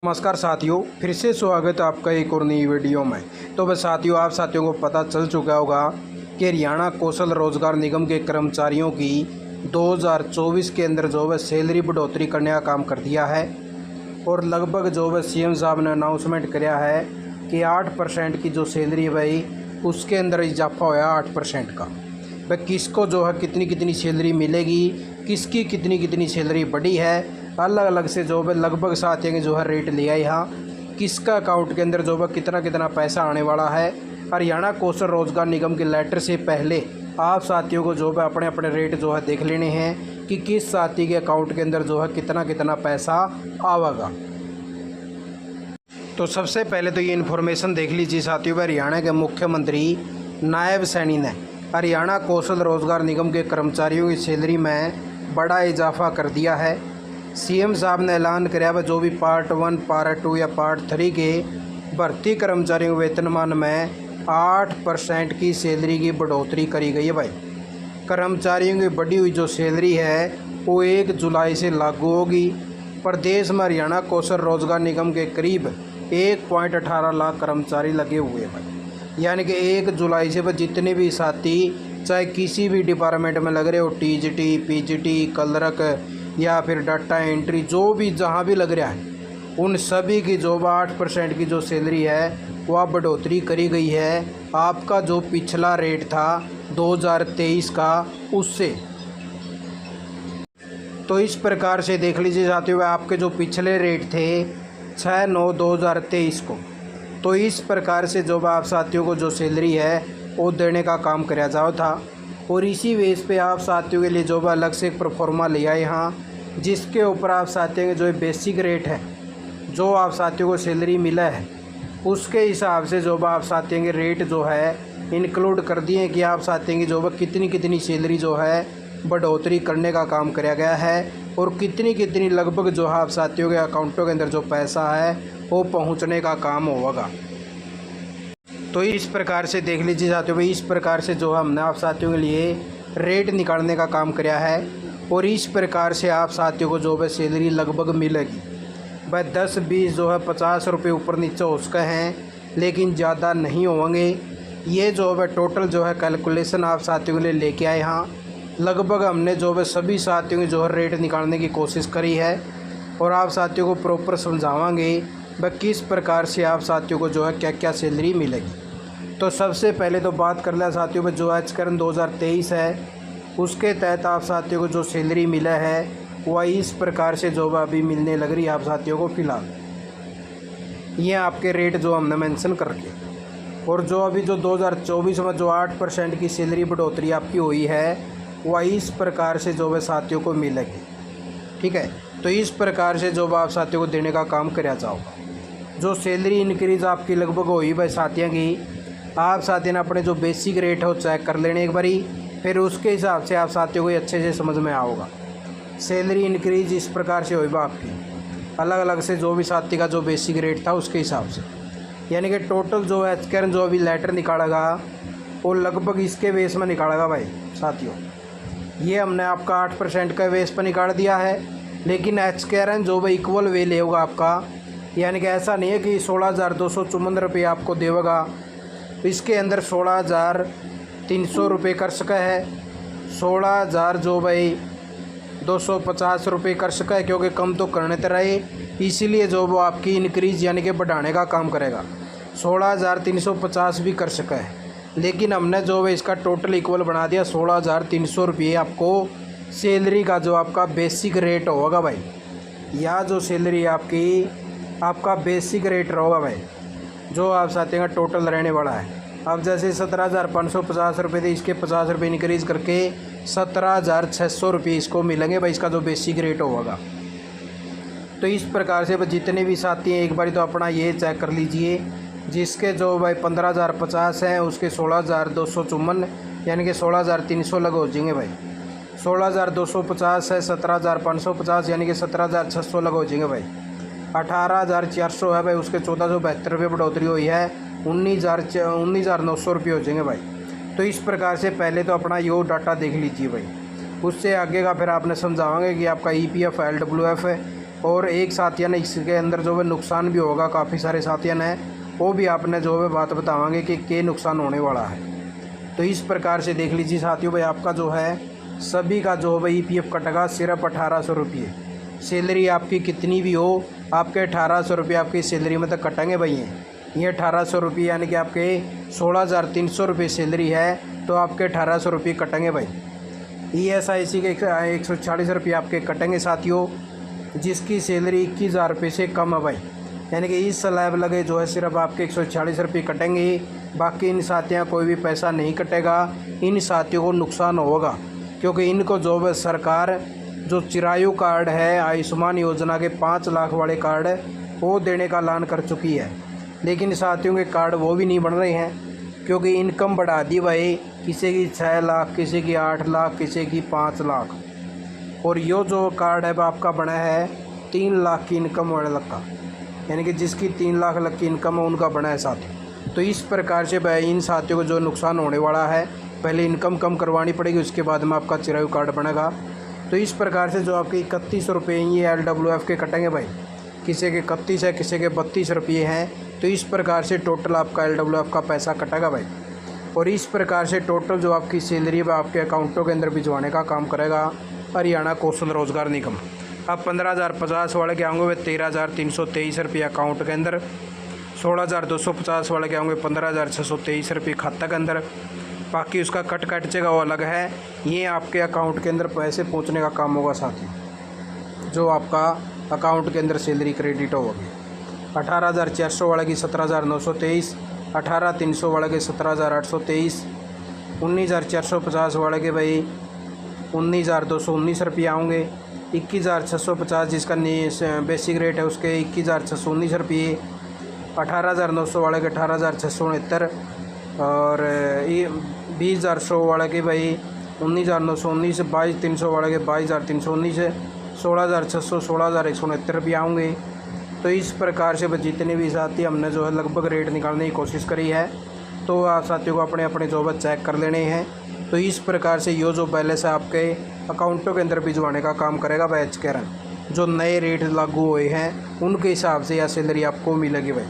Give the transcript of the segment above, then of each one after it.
नमस्कार साथियों, फिर से स्वागत है आपका एक और नई वीडियो में। तो बस साथियों, आप साथियों को पता चल चुका होगा कि हरियाणा कौशल रोजगार निगम के कर्मचारियों की 2024 के अंदर जो है सैलरी बढ़ोतरी करने का काम कर दिया है। और लगभग जो है सीएम साहब ने अनाउंसमेंट किया है कि 8% की जो सैलरी है भाई, उसके अंदर इजाफा होया 8% का। भाई किसको जो है कितनी कितनी सैलरी मिलेगी, किसकी कितनी कितनी सैलरी बढ़ी है, अलग अलग से जो है लगभग साथियों के जो है रेट लिया यहाँ, किसका अकाउंट के अंदर जो है कितना कितना पैसा आने वाला है। हरियाणा कौशल रोजगार निगम के लेटर से पहले आप साथियों को जो है अपने अपने रेट जो है देख लेने हैं कि किस साथी के अकाउंट के अंदर जो है कितना कितना पैसा आवेगा। तो सबसे पहले तो ये इन्फॉर्मेशन देख लीजिए साथियों, हरियाणा के मुख्यमंत्री नायब सैनी ने हरियाणा कौशल रोजगार निगम के कर्मचारियों की सैलरी में बड़ा इजाफा कर दिया है। सीएम साहब ने ऐलान किया है जो भी पार्ट 1, पार्ट 2 या पार्ट 3 के भर्ती कर्मचारियों के वेतनमान में 8% की सैलरी की बढ़ोतरी करी गई है। भाई कर्मचारियों की बढ़ी हुई जो सैलरी है वो 1 जुलाई से लागू होगी। प्रदेश में हरियाणा कौशल रोजगार निगम के करीब 1.18 लाख कर्मचारी लगे हुए हैं भाई, यानी कि 1 जुलाई से जितने भी साथी चाहे किसी भी डिपार्टमेंट में लग रहे हो, टीजीटी, पीजीटी, क्लर्क या फिर डाटा एंट्री, जो भी जहाँ भी लग रहा है, उन सभी की जो 8% की जो सैलरी है वह बढ़ोतरी करी गई है। आपका जो पिछला रेट था 2023 का उससे। तो इस प्रकार से देख लीजिए साथियों, आपके जो पिछले रेट थे 6/9/2023 को, तो इस प्रकार से जो आप साथियों को जो सैलरी है वो देने का काम कराया जाओ था। और इसी बेस पे आप साथियों के लिए जो अलग से एक प्रोफार्मा लिया है यहाँ, जिसके ऊपर आप साथियों के जो बेसिक रेट है, जो आप साथियों को सैलरी मिला है, उसके हिसाब से जो आप साथियों के रेट जो है इंक्लूड कर दिए कि आप साथियों की जो कितनी कितनी सैलरी जो है बढ़ोतरी करने का काम कराया गया है और कितनी कितनी लगभग जो है आप साथियों के अकाउंटों के अंदर जो पैसा है वो पहुँचने का काम होगा। तो इस प्रकार से देख लीजिए साथियों, इस प्रकार से जो हमने आप साथियों के लिए रेट निकालने का काम किया है और इस प्रकार से आप साथियों को जो है सैलरी लगभग मिलेगी। भाई 10-20 जो है 50 रुपये ऊपर नीचे हो सके हैं, लेकिन ज़्यादा नहीं होंगे। ये जो है टोटल जो है कैलकुलेशन आप साथियों के लिए लेके आए यहाँ। लगभग हमने जो है सभी साथियों की जो है रेट निकालने की कोशिश करी है और आप साथियों को प्रॉपर समझावांगे भाई किस प्रकार से आप साथियों को जो है क्या क्या सैलरी मिलेगी। तो सबसे पहले तो बात कर लिया साथियों में जो आचरण 2023 है, उसके तहत आप साथियों को जो सैलरी मिला है वह इस प्रकार से जो अभी मिलने लग रही है आप साथियों को फ़िलहाल। ये आपके रेट जो हमने मेंशन करके, और जो अभी जो 2024 में जो 8% की सैलरी बढ़ोतरी आपकी हुई है वह इस प्रकार से जो है साथियों को मिलेगी। ठीक है, तो इस प्रकार से जो आप साथियों को देने का काम कराया जाओगा। जो सैलरी इंक्रीज़ आपकी लगभग हुई भाई साथियों की, आप साथियों ने अपने जो बेसिक रेट है वो चेक कर लेने एक बारी, फिर उसके हिसाब से आप साथियों को अच्छे से समझ में आओगा। सैलरी इंक्रीज इस प्रकार से होगा आपकी, अलग अलग से जो भी साथी का जो बेसिक रेट था उसके हिसाब से, यानी कि टोटल जो एचकेआर जो अभी लेटर निकालेगा वो लगभग इसके बेस में निकालेगा भाई साथियों। ये हमने आपका 8% का बेस पर निकाल दिया है, लेकिन एचकेआर जो भाई इक्वल वे लेगा आपका, यानी कि ऐसा नहीं है कि 16,254 रुपये आपको देगा। इसके अंदर 16,300 रुपये कर सका है, 16,000 जो भाई 250 रुपये कर सका है, क्योंकि कम तो करने तो रहे, इसीलिए जो वो आपकी इंक्रीज़ यानी कि बढ़ाने का काम करेगा। 16,350 भी कर सका है, लेकिन हमने जो है इसका टोटल इक्वल बना दिया 16,300 रुपये आपको सैलरी का जो आपका बेसिक रेट होगा भाई। या जो सैलरी आपका बेसिक रेट रहेगा भाई, जो आप साथियों का टोटल रहने वाला है। अब जैसे 17,550 रुपये थे, इसके 50 रुपये इंक्रीज़ करके 17,600 रुपये इसको मिलेंगे भाई, इसका जो बेसिक रेट होगा। तो इस प्रकार से जितने भी साथी हैं एक बार तो अपना ये चेक कर लीजिए, जिसके जो भाई 15,050 हैं उसके 16,254 यानी कि 16,300 लगे हो जाएंगे भाई। 16,250 है 17,550 यानी कि 17,600 लगे हो जाएंगे भाई। 18,400 है भाई, उसके 1,472 रुपये बढ़ोतरी हुई है, 19,900 रुपये हो जाएंगे भाई। तो इस प्रकार से पहले तो अपना यो डाटा देख लीजिए भाई, उससे आगे का फिर आपने समझावांगे कि आपका EPF LWF और एक साथिया ने इसके अंदर जो है नुकसान भी होगा, काफ़ी सारे साथिया ने, वो भी आपने जो है बात बतावांगे कि क्या नुकसान होने वाला है। तो इस प्रकार से देख लीजिए साथियों भाई, आपका जो है सभी का जो है भाई EPF कटेगा सिर्फ 1800 रुपये। सैलरी आपकी कितनी भी हो, आपके 1800 रुपये आपकी सैलरी में तो कटेंगे भाई हैं। ये 1800 रुपये यानी कि आपके 16,300 रुपये सैलरी है, तो आपके 1800 रुपये कटेंगे भाई। ESIC के 140 रुपये आपके कटेंगे साथियों, जिसकी सैलरी 21,000 रुपये से कम है भाई। यानी कि इस स्लैब लगे जो है सिर्फ आपके 140 रुपये कटेंगे, बाकी इन साथियों कोई भी पैसा नहीं कटेगा। इन साथियों को नुकसान होगा क्योंकि इनको जो है सरकार जो चिरायु कार्ड है आयुष्मान योजना के 5 लाख वाले कार्ड वो देने का ऐलान कर चुकी है, लेकिन साथियों के कार्ड वो भी नहीं बन रहे हैं क्योंकि इनकम बढ़ा दी भाई। किसी की 6 लाख, किसी की 8 लाख, किसी की 5 लाख। और यो जो कार्ड है आपका बना है 3 लाख की इनकम वाले लग का, यानी कि जिसकी 3 लाख लग की इनकम है उनका बना है साथियों। तो इस प्रकार से भाई इन साथियों को जो नुकसान होने वाला है, पहले इनकम कम करवानी पड़ेगी, उसके बाद में आपका चिरायु कार्ड बनेगा। तो इस प्रकार से जो आपके 31 रुपये ये LWF के कटेंगे भाई, किसी के 31 है, किसी के 32 रुपये हैं। तो इस प्रकार से टोटल आपका LWF का पैसा कटेगा भाई। और इस प्रकार से टोटल जो आपकी सैलरी है आपके अकाउंटों के अंदर भिजवाने का काम करेगा हरियाणा कौशल रोजगार निगम। अब 15,050 वाले के आएंगे वे 13,323 रुपये अकाउंट के अंदर, 16,250 वाले के आएंगे 15,623 रुपये खाता के अंदर। बाकी उसका कट जगह वो अलग है, ये आपके अकाउंट के अंदर पैसे पहुंचने का काम होगा साथियों। जो आपका अकाउंट के अंदर सैलरी क्रेडिट होगी 18,400 वाले की 17,923, 18,300 वाले के 17,823, 19,450 वाले के भाई 19,219 रुपये आएंगे, 21,650 जिसका बेसिक रेट है उसके 21,619 रुपये, 18,900 वाले के 18,669, और 20,100 वाले के भाई 19,919, 22,300 वाले के 22,319, 16,600 16,169 रुपये आएंगे। तो इस प्रकार से जितने भी साथी हमने जो है लगभग रेट निकालने की कोशिश करी है, तो आप साथियों को अपने अपने जो है चेक कर लेने हैं। तो इस प्रकार से ये जो बैलेंस है आपके अकाउंटों के अंदर भिजवाने का काम करेगा भाई HKRN। जो नए रेट लागू हुए हैं उनके हिसाब से यह सैलरी आपको मिलेगी भाई।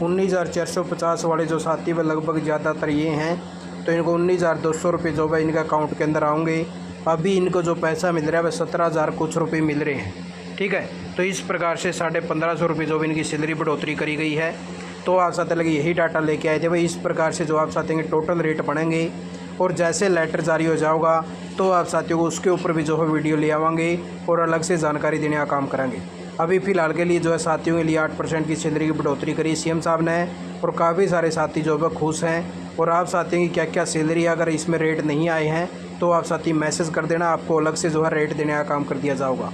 19,450 वाले जो साथी वे लगभग ज़्यादातर ये हैं, तो इनको 19,200 रुपये जो है इनके अकाउंट के अंदर आएंगे। अभी इनको जो पैसा मिल रहा है वह 17,000 कुछ रुपये मिल रहे हैं, ठीक है। तो इस प्रकार से 1,550 रुपये जो भी इनकी सैलरी बढ़ोतरी करी गई है। तो आप साथ लगे यही डाटा लेके आए थे भाई। इस प्रकार से जो आप साथेंगे टोटल रेट बनेंगे, और जैसे लेटर जारी हो जाएगा तो आप साथियों को उसके ऊपर भी जो है वीडियो ले आवांगे और अलग से जानकारी देने का काम करेंगे। अभी फ़िलहाल के लिए जो है साथियों के लिए 8% की सैलरी की बढ़ोतरी करी CM साहब ने, और काफ़ी सारे साथी जो है खुश हैं। और आप साथियों की क्या क्या सैलरी अगर इसमें रेट नहीं आए हैं तो आप साथी मैसेज कर देना, आपको अलग से जो है रेट देने का काम कर दिया जाएगा।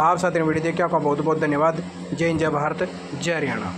आप साथियों ने वीडियो देखिए, आपका बहुत बहुत धन्यवाद। जय हिंद, जय भारत, जय हरियाणा।